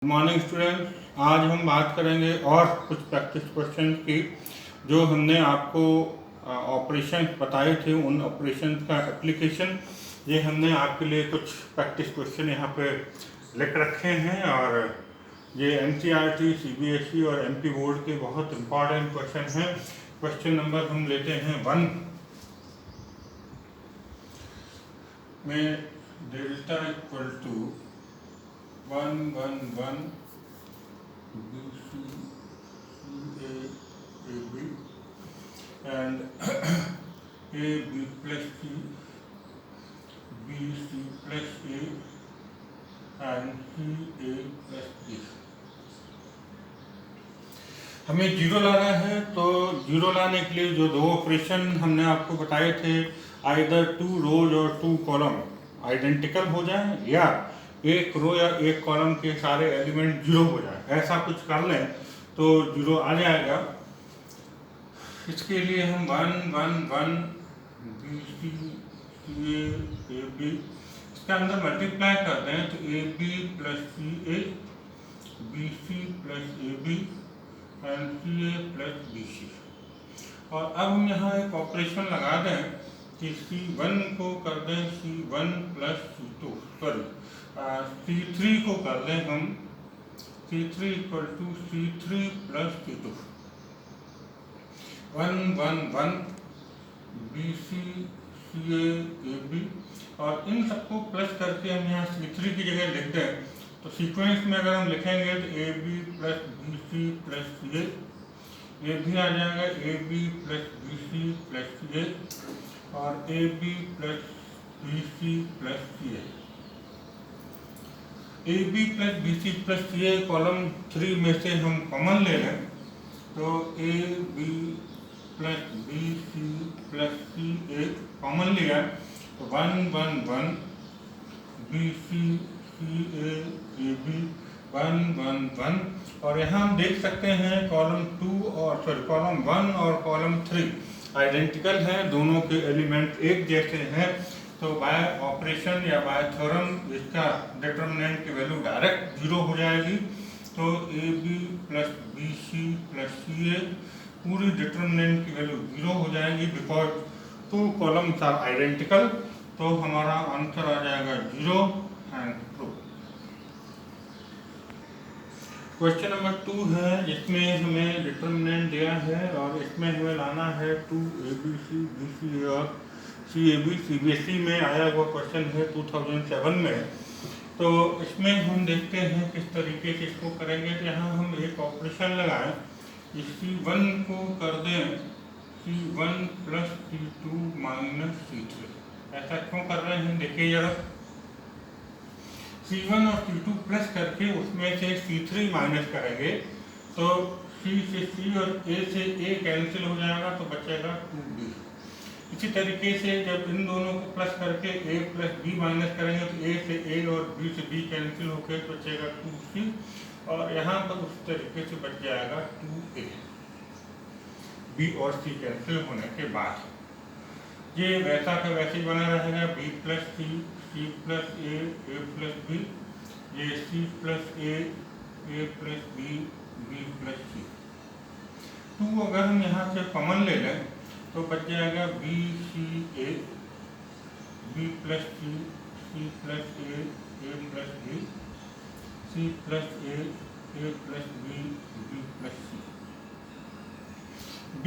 Morning student, आज हम बात करेंगे और कुछ प्रैक्टिस क्वेश्चन की जो हमने आपको ऑपरेशन बताए थे। उन ऑपरेशन का एप्लीकेशन ये हमने आपके लिए कुछ प्रैक्टिस क्वेश्चन यहाँ पे लिख रखे हैं और ये एनसीईआरटी, सीबीएसई और एमपी बोर्ड के बहुत इंपॉर्टेंट क्वेश्चन हैं। क्वेश्चन नंबर हम लेते हैं 1 में delta equal to 1 1 1 BC AB and AB plus C BC plus A and CA plus B। हमें जीरो लाना है, तो जीरो लाने के लिए जो दो ऑपरेशन हमने आपको बताए थे, आइदर 2 रोज और 2 कॉलम आइडेंटिकल हो जाए या एक रो या एक कॉलम के सारे एलिमेंट जीरो हो जाए, ऐसा कुछ कर लें तो जीरो आ जाएगा। इसके लिए हम 1 1 1 BC CA AB इसके अंदर मल्टीप्लाई करते हैं तो AB plus CA BC plus AB and CA plus BC। और अब हम यहाँ एक ऑपरेशन लगा दें कि C1 को कर दें C1 plus C2, sorry C3 को कर दें हम C3 equal to C3 plus C2। 1 1 1 BC CA AB और इन सबको प्लस करके हम यहाँ C3 की जगह लिख दें तो सीक्वेंस में अगर हम लिखेंगे तो AB plus BC plus CA, ये भी आ जाएगा AB plus BC plus CA और AB plus BC plus CA। AB plus BC plus CA column 3 में से हम कॉमन ले लें तो AB plus BC plus CA common लिया तो 1 1 1 BC CA AB 1 1 1 और यहाँ हम देख सकते हैं कॉलम 1 और कॉलम 3 आइडेंटिकल हैं, दोनों के एलिमेंट एक जैसे हैं। तो बाय ऑपरेशन या बाय थ्योरम इसका डिटर्मिनेंट की वैल्यू डायरेक्ट जीरो हो जाएगी। तो AB plus BC plus CA पूरी डिटर्मिनेंट की वैल्यू जीरो हो जाएगी बिकॉज 2 कॉलम्स आर आइडेंटिकल। तो हमारा आंसर आ जाएगा 0 एंड ट्रू। क्वेश्चन नंबर 2 है जिसमें हमें डिटर्मिनेंट दिया है और इसमें हमें लाना है 2 ABC BC और CAB। CBSE में आया हुआ क्वेश्चन है 2007 में। तो इसमें हम देखते हैं किस तरीके से इसको करेंगे। तो यहाँ हम एक ऑपरेशन लगाएं, C1 को कर दें C1 plus C2 minus C3। ऐसा क्यों कर रहे हैं देखिए जरा। C1 और C2 प्लस करके उसमें से C3 माइनस करेंगे तो C से C और A से A कैंसिल हो जाएगा तो बचेगा 2B। इसी तरीके से जब इन दोनों को प्लस करके A प्लस B माइनस करेंगे तो A से A और B से B कैंसिल होकर बचेगा 2C और यहाँ पर उस तरीके से बच जाएगा 2A। B और C कैंसिल होने के बाद ये वैसा का वैसे ही बना रहेगा B plus C, C plus A plus B, ये C plus A plus B plus C। 2 अगर हम यहाँ से कॉमन ले लें तो बच जाएगा BCA B plus C plus A plus B, C plus A plus B plus C। B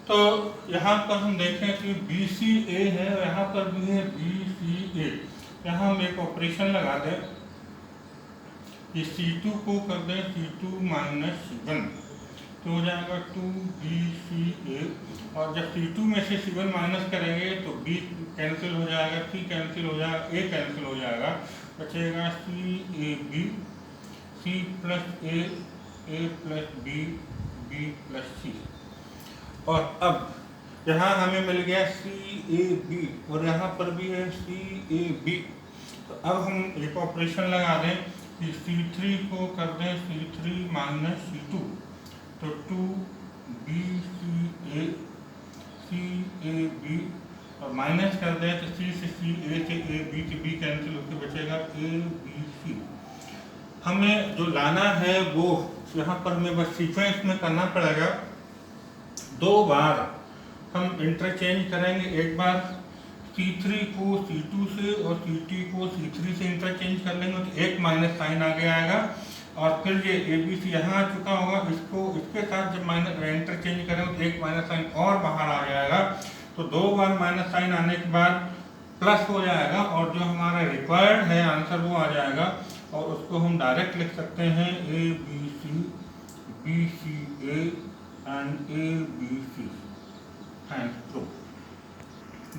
तो यहाँ पर हम देखें कि BCA है और यहाँ पर भी है BCA। यहाँ हम एक ऑपरेशन लगा दें कि C2 को कर दें C2 माइनस C1 तो हो जाएगा 2BCA और जब C2 में से C1 माइनस करेंगे तो B कैंसिल हो जाएगा, C कैंसिल हो जाएगा, A कैंसिल हो जाएगा, बचेगा CAB, C plus A plus B plus C। और अब यहाँ हमें मिल गया CAB और यहाँ पर भी है CAB। तो अब हम एक ऑपरेशन लगा दें कि C3 को कर दें C3 माइनस C2 तो 2BCA CAB और माइनस कर दें तो C से C, A से A, B से B कैंसिल होकर बचेगा ABC। हमें जो लाना है वो यहाँ पर हमें बस सीक्वेंस में करना पड़ेगा। 2 बार हम इंटरचेंज करेंगे, एक बार C3 को C2 से और C2 को C3 से इंटरचेंज कर लेंगे तो एक माइनस साइन आगे आएगा, और फिर ये ABC यहाँ आ चुका होगा, इसको इसके साथ जब माइनस इंटरचेंज करेंगे तो एक माइनस साइन और बाहर आ जाएगा। तो 2 बार माइनस साइन आने के बाद प्लस हो जाएगा और जो हमारा रिक्वायर्ड है आंसर वो आ जाएगा, और उसको हम डायरेक्ट लिख सकते हैं ABC BCA and ABC and proof.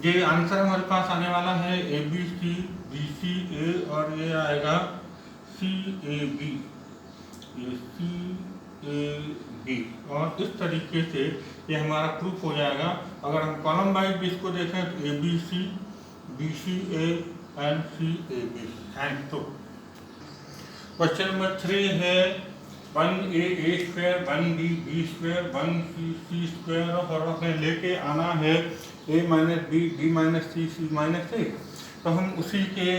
ये आंसर हमारे पास आने वाला है ABC BCA और ये आएगा CAB, ये CAB, और इस तरीके से ये हमारा प्रूफ हो जाएगा। अगर हम कॉलम वाइज भी इसको देखें तो ABC BCA and CAB and proof. Question number 3 है 1A A square 1B B square 1C C square, और हमें लेके आना है A minus B B minus C C minus A। तो हम उसी के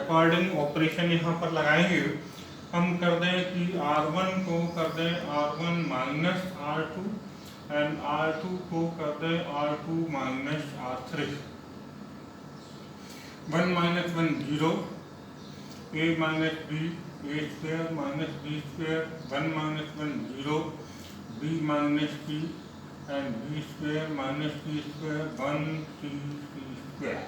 अकॉर्डिंग ऑपरेशन यहाँ पर लगाएंगे। हम कर दें कि R1 को कर दें R1 minus R2 and R2 को कर दें R2 minus R3। 1 minus 1 0, A minus B A square minus B square 1 minus 1 0, B minus C and B square minus C square 1C C square.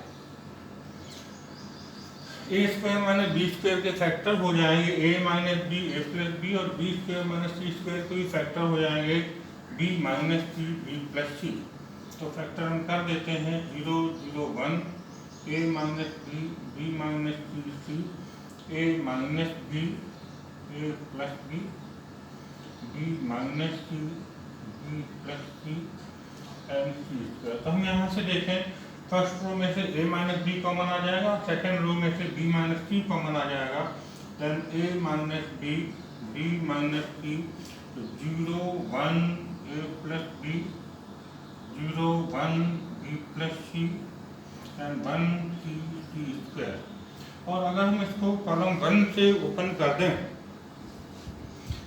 A square minus B square के factor हो जाएंगे A minus B A plus B, और B square minus C square के भी factor हो जाएंगे B minus C B plus C। तो factor हम कर देते हैं 0 0 1, A minus B B minus C C, A minus B A plus B B minus C B plus C and C square. तो हम यहाँ से देखें, फर्स्ट रो में से A माइनस B कॉमन आ जाएगा, सेकेंड रो में से B माइनस C कॉमन आ जाएगा, then A minus B B minus C, 0 1 A plus B 0 1 B plus C and 1C C square. और अगर हम इसको कॉलम 1 से ओपन कर दें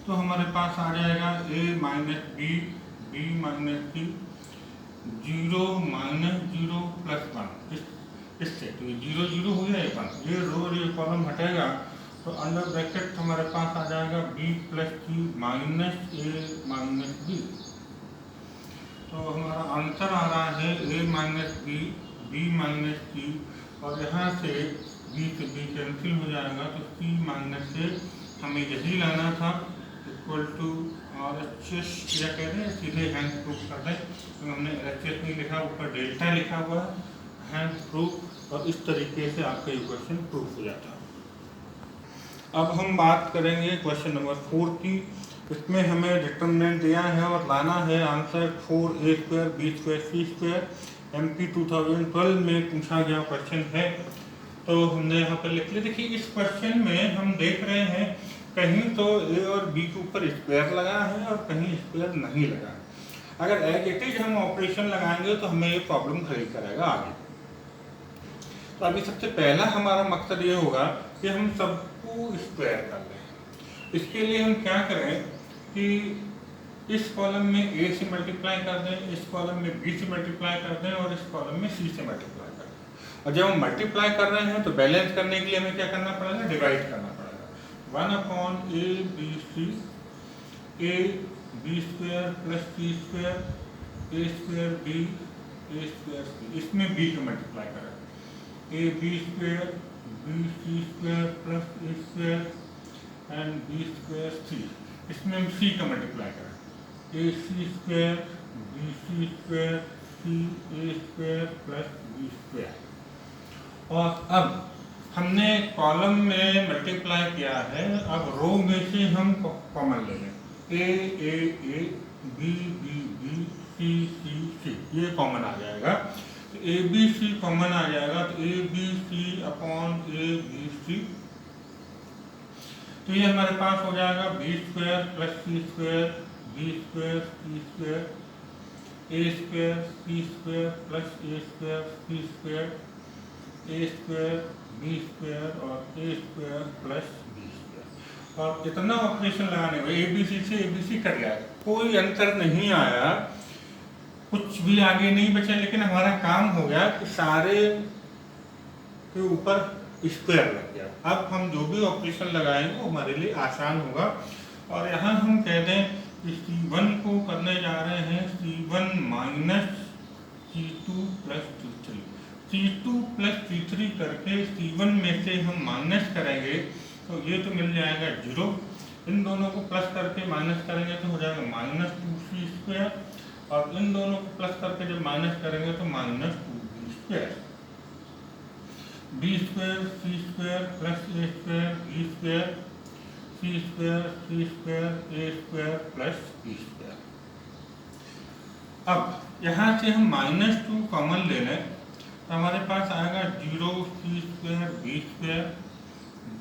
तो हमारे पास आ जाएगा A minus B B minus C 0 minus 0 plus 1, इससे तो ये 0 0 हो जाएगा 1, ये रो ये कॉलम हटेगा तो अंडर ब्रैकेट हमारे पास आ जाएगा B plus C minus A minus B। तो हमारा आंसर आ रहा है A minus B B minus C, और यहाँ से B से B कैंसिल हो जाएगा तो C माइनस A हमें यही लाना था, इक्वल टू और HH क्या कह रहे हैं, सीधे हैंड प्रूफ कर दें, तो हमने HH नहीं लिखा, ऊपर डेल्टा लिखा हुआ है, हैंड प्रूफ, और इस तरीके से आपका ये क्वेश्चन प्रूफ हो जाता है। अब हम बात करेंगे क्वेश्चन नंबर 4 की। इसमें हमें डिटरमिनेंट दिया है और लाना है answer 4A square B square C square. MP 2012 में पूछा गया क्वेश्चन है, तो हमने यहाँ पर लिख लिया। देखिए इस क्वेश्चन में हम देख रहे हैं कहीं तो A और B के ऊपर स्क्वायर लगा है और कहीं स्क्वायर नहीं लगा है। अगर एज इट इज हम ऑपरेशन लगाएंगे तो हमें ये प्रॉब्लम खड़ी करेगा आगे। तो अभी सबसे पहला हमारा मकसद ये होगा कि हम सबको स्क्वायर कर लें। इसके लिए हम क्या करें कि इस कॉलम में A से मल्टीप्लाई कर दें, इस कॉलम में B से मल्टीप्लाई कर दें और इस कॉलम में C से मल्टीप्लाई कर दें। और जब हम मल्टीप्लाई कर रहे हैं तो बैलेंस करने के लिए हमें क्या करना पड़ेगा, डिवाइड करना पड़ेगा। 1/A B C, A B square plus C square A square B A square C, इसमें B को मल्टीप्लाई करें, A B square B C square plus A square and B square C, इसमें हम C का multiply करें, A C square B C square C A square plus B square. और अब हमने कॉलम में मल्टीप्लाई किया है, अब रो में से हम कॉमन ले लें, A B B B C C C, ये कॉमन आ जाएगा। तो A B C कॉमन आ जाएगा तो A B C upon A B C, तो ये हमारे पास हो जाएगा B square plus C square B square C square A square C square plus A square C square A square B square और A square plus B square. और इतना operation लगाने में ABC से ABC कट गया, कोई अंतर नहीं आया, कुछ भी आगे नहीं बचा, लेकिन हमारा काम हो गया कि सारे के ऊपर स्क्वायर लग गया। अब हम जो भी ऑपरेशन लगाएंगे वो हमारे लिए आसान होगा। और यहाँ हम कह दें कि C1 को करने जा रहे हैं C1 minus C2 plus C3। C2 plus C3 करके C1 में से हम माइनस करेंगे तो ये तो मिल जाएगा 0, इन दोनों को प्लस करके माइनस करेंगे तो हो जाएगा माइनस 2C स्क्वायर, और इन दोनों को प्लस करके जब माइनस करेंगे तो minus 2B square. B square C square plus A square B square C square C square A square plus B square. अब यहाँ से हम -2 कॉमन ले लें तो हमारे पास आएगा 0 C square B square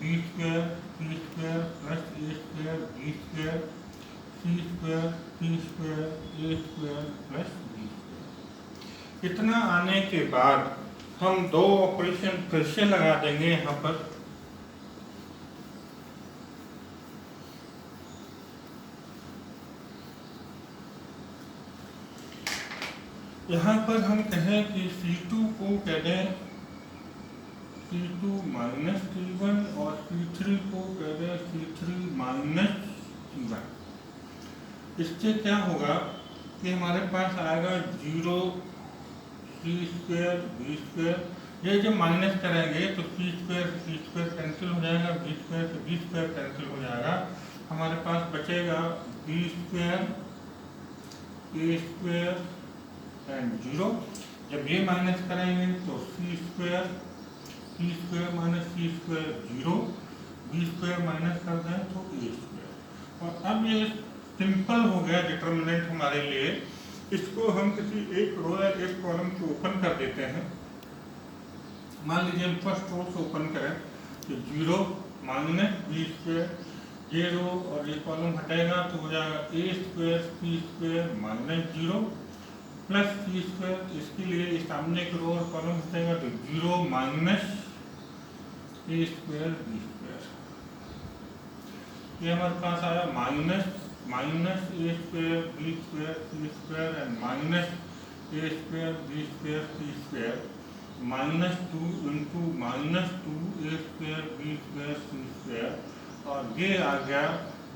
B square C square plus A square B square C square C square A square plus B square. इतना आने के बाद हम दो ऑपरेशन फिर से लगा देंगे यहाँ पर। यहाँ पर हम कहें कि C2 को कह दें C2 माइनस C1 और C3 को कह दें C3 माइनस C1। इससे क्या होगा कि हमारे पास आएगा 0 C स्क्वायर B स्क्वायर, ये जब माइनस करेंगे तो C स्क्वायर कैंसिल हो जाएगा, B स्क्वायर से B स्क्वायर कैंसिल हो जाएगा, हमारे पास बचेगा B square A square and 0। जब ये माइनस करेंगे तो C square minus C square 0, B square minus कर दें तो A स्क्वायर। और अब ये सिंपल हो गया डिटर्मिनेंट हमारे लिए। इसको हम किसी एक रो या एक कॉलम को ओपन कर देते हैं। मान लीजिए हम फर्स्ट रो से ओपन करें तो 0 माइनस B स्क्वायर, ये रो और ये कॉलम हटेगा तो हो जाएगा A square C square minus 0 plus C square. इसके लिए सामने की रो और कॉलम हटेगा तो 0 minus A square B square. ये हमारे पास आया minus A square B square C square and minus A square B square C square -2 into -2 A square B square C square, और ये आ गया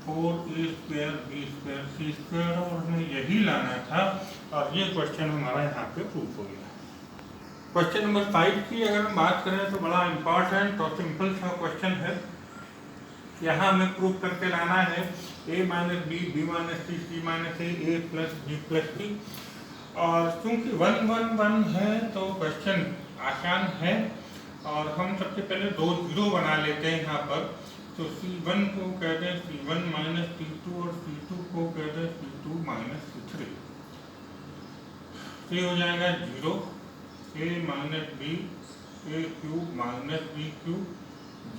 4A square B square C square, और हमें यही लाना था। और ये क्वेश्चन हमारा यहाँ पे प्रूफ हो गया। क्वेश्चन नंबर 5 की अगर हम बात करें तो बड़ा इम्पोर्टेंट और सिंपल सा क्वेश्चन है। यहाँ हमें प्रूफ करके लाना है A minus B B minus C C minus A plus B plus C। और चूंकि 1 1 1 है तो क्वेश्चन आसान है, और हम सबसे पहले दो जीरो बना लेते हैं यहाँ पर। तो C1 को कह दें C1 माइनस C2 और C2 को कह दें C2 माइनस C3। ये हो जाएगा 0 A minus B A cube minus B cube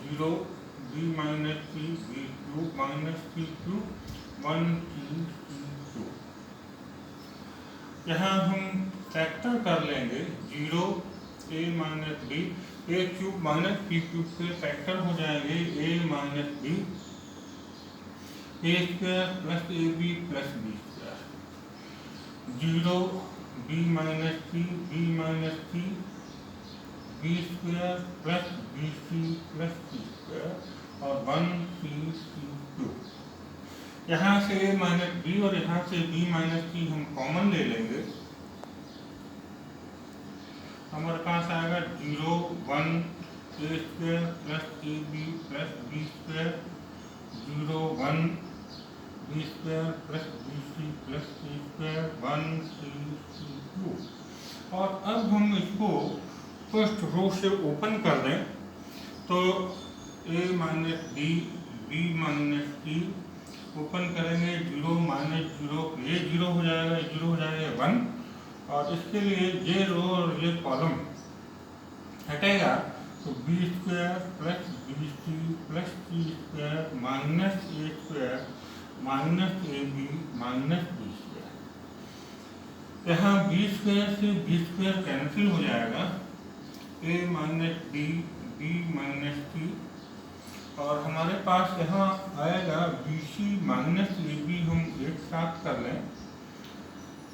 0 B minus C B cube minus C cube 1C C cube. यहाँ हम फैक्टर कर लेंगे 0 A minus B A cube minus B cube से factor हो जाएंगे A minus B A square plus AB plus B square 0 B minus C B minus C B square plus BC plus C square और 1C C cube. यहाँ से A minus B और यहाँ से B minus C हम common ले लेंगे, हमारे पास आएगा 0 1 A square plus AB plus B square 0 1 B square plus BC plus C square 1C C cube. और अब हम इसको फर्स्ट रो से ओपन कर दें तो A minus B B minus C open करेंगे 0 माइनस 0, ये 0 हो जाएगा, 0 हो जाएगा 1, और इसके लिए ये रो और ये कॉलम हटेगा तो B square plus BC plus C square minus A square minus AB minus B square. यहाँ B स्क्वायर से B स्क्वायर कैंसिल हो जाएगा, A minus B B minus C, और हमारे पास यहाँ आएगा BC माइनस AB हम एक साथ कर लें,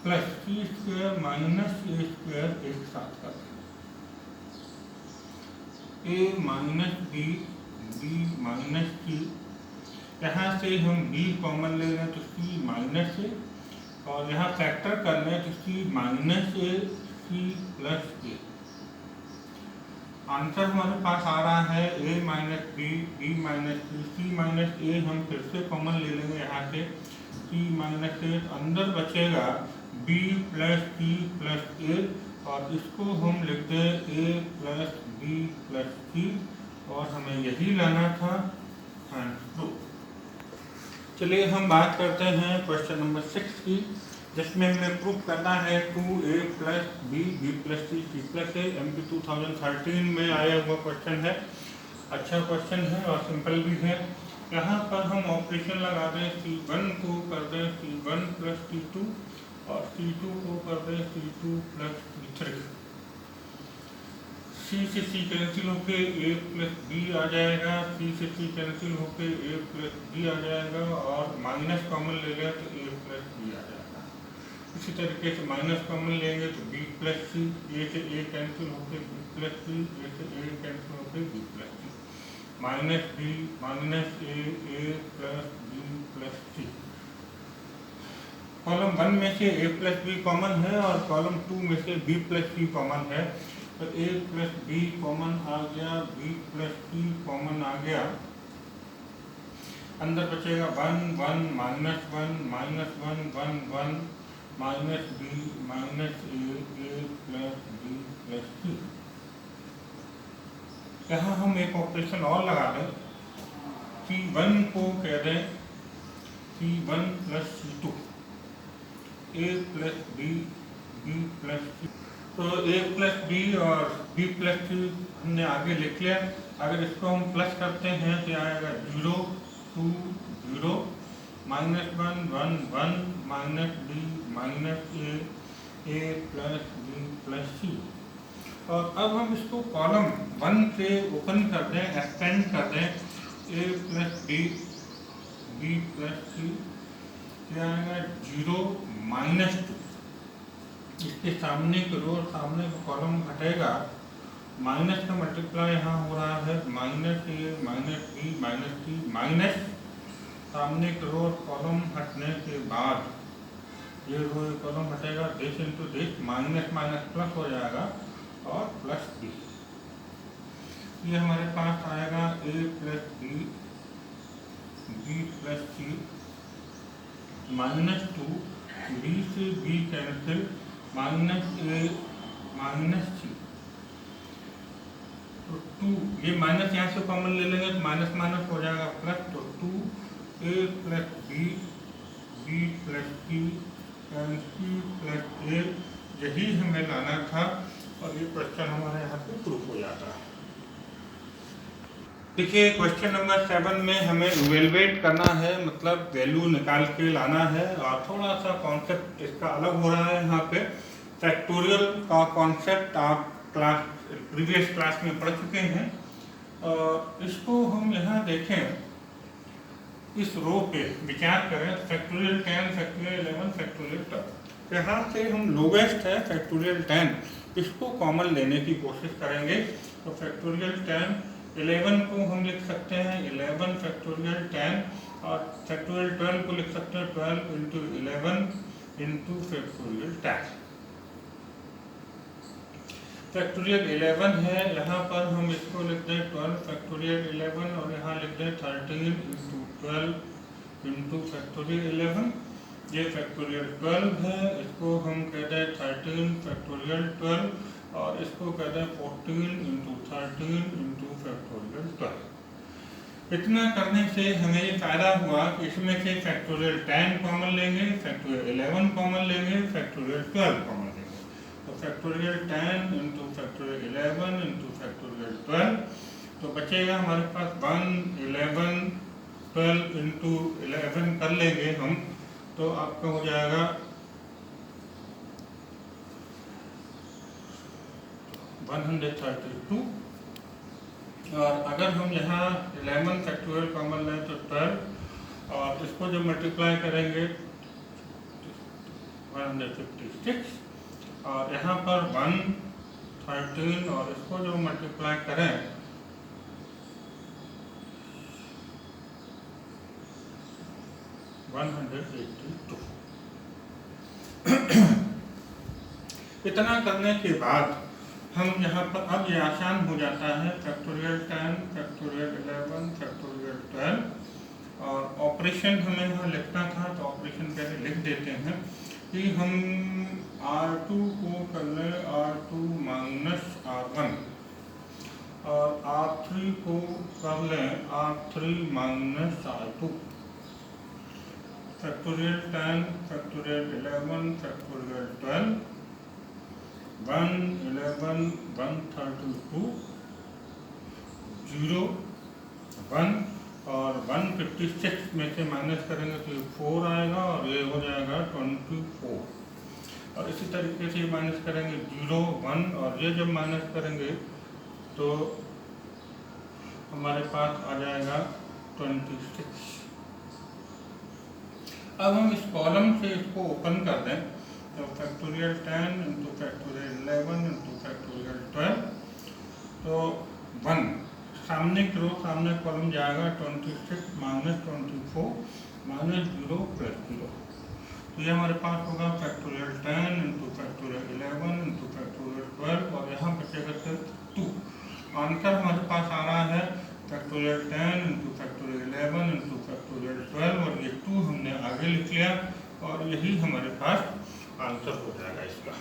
प्लस C² माइनस A² एक साथ कर लें, A minus B, B minus C, यहाँ से हम B कॉमन ले लें तो C माइनस A, और यहाँ फैक्टर कर लें तो C minus A, C plus A। Answer हमारे पास आ रहा है A minus B, B minus C, C minus A हम फिर से कॉमन ले लेंगे यहाँ से, C माइनस A, अंदर बचेगा B plus C plus A, और इसको हम लिखते हैं A plus B plus C, और हमें यही लाना था आंसर। चलिए हम बात करते हैं क्वेश्चन नंबर 6 की, जिसमें हमें प्रूफ करना है 2A plus B, B plus C, C plus A। MP 2013 में आया हुआ क्वेश्चन है, अच्छा क्वेश्चन है और सिंपल भी है। यहाँ पर हम ऑपरेशन लगा दें, C1 को कर दें C1 प्लस C2, और C2 को कर दें C2 प्लस C3। C से C कैंसिल होके A प्लस B आ जाएगा, C से C कैंसिल होके A प्लस B आ जाएगा, और माइनस कॉमन ले लें तो A प्लस B आ जाएगा। इसी तरीके से माइनस कॉमन लेंगे तो B प्लस C, A से A कैंसिल होके B प्लस C, A से A कैंसिल होके B plus C, minus B minus A plus B plus C। Column 1 में से A प्लस B कॉमन है और कॉलम 2 में से B प्लस C कॉमन है, तो A प्लस B कॉमन आ गया, B प्लस C कॉमन आ गया, अंदर बचेगा 1 1 minus 1 minus 1 1 1 minus B minus A plus B plus C। यहाँ हम एक ऑपरेशन और लगा दें, C1 को कह दें C1 plus C2, A plus B, B plus C। तो A प्लस B और B प्लस C हमने आगे लिख लिया। अगर इसको हम प्लस करते हैं तो आएगा 0 2 0, minus 1 1 1 minus B minus A plus B plus C। और अब हम इसको कॉलम 1 से ओपन कर दें, एक्सटेंड कर दें, A plus B, B plus C, क्या आएगा 0 माइनस 2, इसके सामने की रो और सामने का कॉलम हटेगा, माइनस का मल्टीप्लाई यहाँ हो रहा है, minus A minus B minus C, minus सामने की रो और कॉलम हटने के बाद ये रो कॉलम हटेगा, this into this, minus minus plus हो जाएगा और प्लस B। ये हमारे पास आएगा A plus B, B plus C, minus 2, B से B cancel, minus A minus C, तो 2, ये माइनस यहाँ से कॉमन ले लेंगे तो माइनस माइनस हो जाएगा प्लस, तो 2A plus B, B plus C and C plus A, यही हमें लाना था और ये क्वेश्चन हमारे यहाँ पे प्रूफ हो जाता है। देखिए क्वेश्चन नंबर 7 में हमें इवेलुएट करना है, मतलब वैल्यू निकाल के लाना है, और थोड़ा सा कॉन्सेप्ट इसका अलग हो रहा है। यहाँ पे फैक्टोरियल का कॉन्सेप्ट आप प्रीवियस क्लास में पढ़ चुके हैं, इसको हम यहाँ देखें, इस रो पे विचार करें, फैक्टोरियल 10, फैक्टोरियल 11, फैक्टोरियल 12, यहाँ से हम लोवेस्ट है फैक्टोरियल 10, इसको कॉमन लेने की कोशिश करेंगे। तो फैक्टोरियल 10, 11 को हम लिख सकते हैं 11 फैक्टोरियल 10, और फैक्टोरियल 12 को लिख सकते हैं 12 इंटू 11 इंटू फैक्टोरियल 10। फैक्टोरियल 11 है, यहाँ पर हम इसको लिख दें 12 फैक्टोरियल 11, और यहाँ लिख दें 13 इंटू 12 इंटू फैक्टोरियल 11। ये फैक्टोरियल 12 है, इसको हम कह दें 13 फैक्टोरियल 12, और इसको कह दें 14 इंटू 13 इंटू फैक्टोरियल 12। इतना करने से हमें ये फायदा हुआ कि इसमें से फैक्टोरियल 10 कॉमन लेंगे, फैक्टोरियल 11 कॉमन लेंगे, फैक्टोरियल 12 कॉमन लेंगे। तो factorial 10 into factorial 11 into factorial 12, तो बचेगा हमारे पास 1 11 12 इंटू 11 कर लेंगे हम, तो आपका हो जाएगा 132 और अगर हम यहाँ 11 फैक्टोरियल कॉमन लें तो 12, और इसको जो मल्टीप्लाई करेंगे 156, और यहाँ पर 113, और इसको जो मल्टीप्लाई करें 182। इतना करने के बाद हम यहाँ पर अब ये आसान हो जाता है, फैक्टोरियल 10, फैक्टोरियल 11, फैक्टोरियल 12, और ऑपरेशन हमें यहाँ लिखना था तो ऑपरेशन पहले लिख देते हैं कि हम R2 को कर लें R2 माइनस R1, और R3 को कर लें R3 minus R2। Factorial 10, factorial 11, factorial 12, 111, 132, 0, 1, और 156 में से माइनस करेंगे तो ये 4 आएगा और ये हो जाएगा 24, और इसी तरीके से माइनस करेंगे 0, 1, और ये जब माइनस करेंगे तो हमारे पास आ जाएगा 26। अब हम इस कॉलम से इसको ओपन कर दें तो factorial 10 into factorial 11 into factorial 12, तो 1 सामने की रो सामने कॉलम जाएगा 26 माइनस 24 माइनस 0 प्लस 0, तो ये हमारे पास होगा factorial 10 into factorial 11 into factorial 12, और यहाँ बचेगा सिर्फ 2। आंसर हमारे पास आ रहा है factorial 10 into factorial 11 into factorial 12, और ये 2 हमने आगे लिख लिया, और यही हमारे पास आंसर हो जाएगा इसका।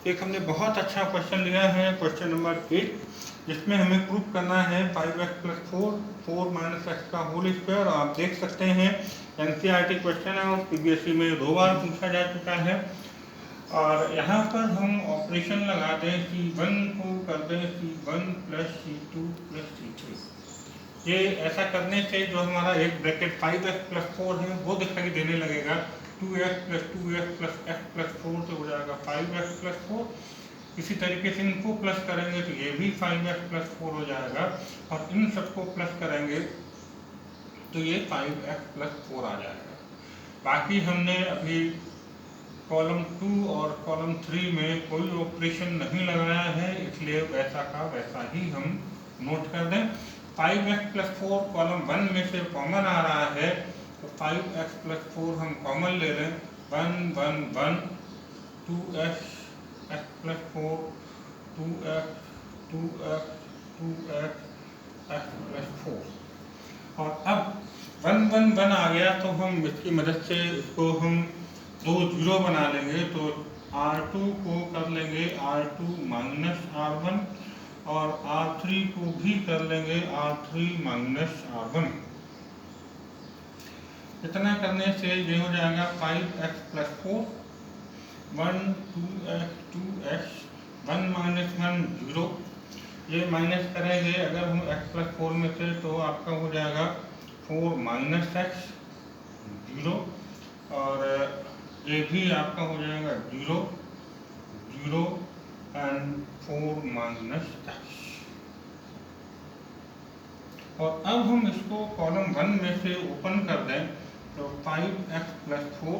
एक हमने बहुत अच्छा क्वेश्चन लिया है, क्वेश्चन नंबर 8, जिसमें हमें प्रूफ करना है 5x प्लस 4 माइनस एक्स का होल स्क्वायर। आप देख सकते हैं NCERT क्वेश्चन है और CBSE में 2 बार पूछा जा चुका है, और यहाँ पर हम ऑपरेशन लगा दें, C1 को कर दें C1 plus C2 plus C3। ये ऐसा करने से जो हमारा एक ब्रैकेट 5x प्लस 4 है वो दिखाई देने लगेगा, 2x plus 2x plus x plus 4 से हो जाएगा 5x प्लस 4। इसी तरीके से इनको प्लस करेंगे तो ये भी 5x प्लस 4 हो जाएगा, और इन सबको प्लस करेंगे तो ये 5x प्लस 4 आ जाएगा। बाकी हमने अभी कॉलम 2 और कॉलम 3 में कोई ऑपरेशन नहीं लगाया है, इसलिए वैसा का वैसा ही हम नोट कर दें। 5x प्लस 4 कॉलम 1 में से कॉमन आ रहा है, तो 5x प्लस 4 हम कॉमन ले लें, 1 1 1, 2x x plus 4, 2x 2x 2x x plus 4, और अब 1 1 1 आ गया तो हम इसकी मदद से इसको हम 2 0 बना लेंगे, तो R2 को कर लेंगे R2 माइनस R1, और R3 को भी कर लेंगे R3 माइनस R1। इतना करने से ये हो जाएगा 5x plus 4, 1 2x 2x, 1 minus 1 0, ये माइनस करेंगे अगर हम x प्लस 4 में से तो आपका हो जाएगा 4 माइनस x 0, और ये भी आपका हो जाएगा 0 0 एंड 4 माइनस x। और अब हम इसको कॉलम 1 में से ओपन कर दें तो 5x प्लस 4,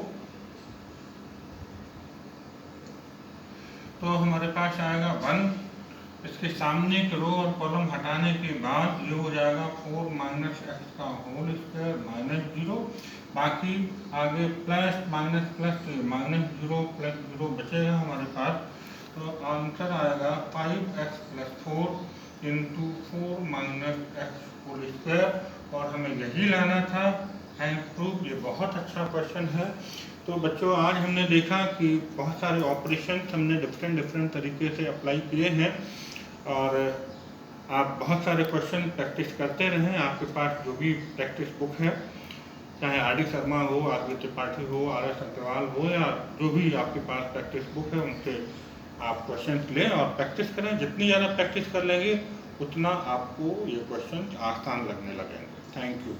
तो हमारे पास आएगा 1, इसके सामने के रो और कॉलम हटाने के बाद ये हो जाएगा 4 माइनस एक्स का होल स्क्वायर माइनस 0, बाकी आगे plus minus plus minus 0 plus 0 बचेगा हमारे पास, तो आंसर आएगा 5x plus 4 into 4 minus x whole square, और हमें यही लाना था। हैंड प्रूफ ये बहुत अच्छा क्वेश्चन है। तो बच्चों आज हमने देखा कि बहुत सारे ऑपरेशन हमने डिफरेंट तरीके से अप्लाई किए हैं, और आप बहुत सारे क्वेश्चन प्रैक्टिस करते रहें। आपके पास जो भी प्रैक्टिस बुक है, चाहे RD शर्मा हो, RV त्रिपाठी हो, RS अग्रवाल हो, या जो भी आपके पास प्रैक्टिस बुक है उनसे आप क्वेश्चन लें और प्रैक्टिस करें। जितनी ज़्यादा प्रैक्टिस कर लेंगे उतना आपको ये क्वेश्चन आसान लगने लगेंगे। Thank you.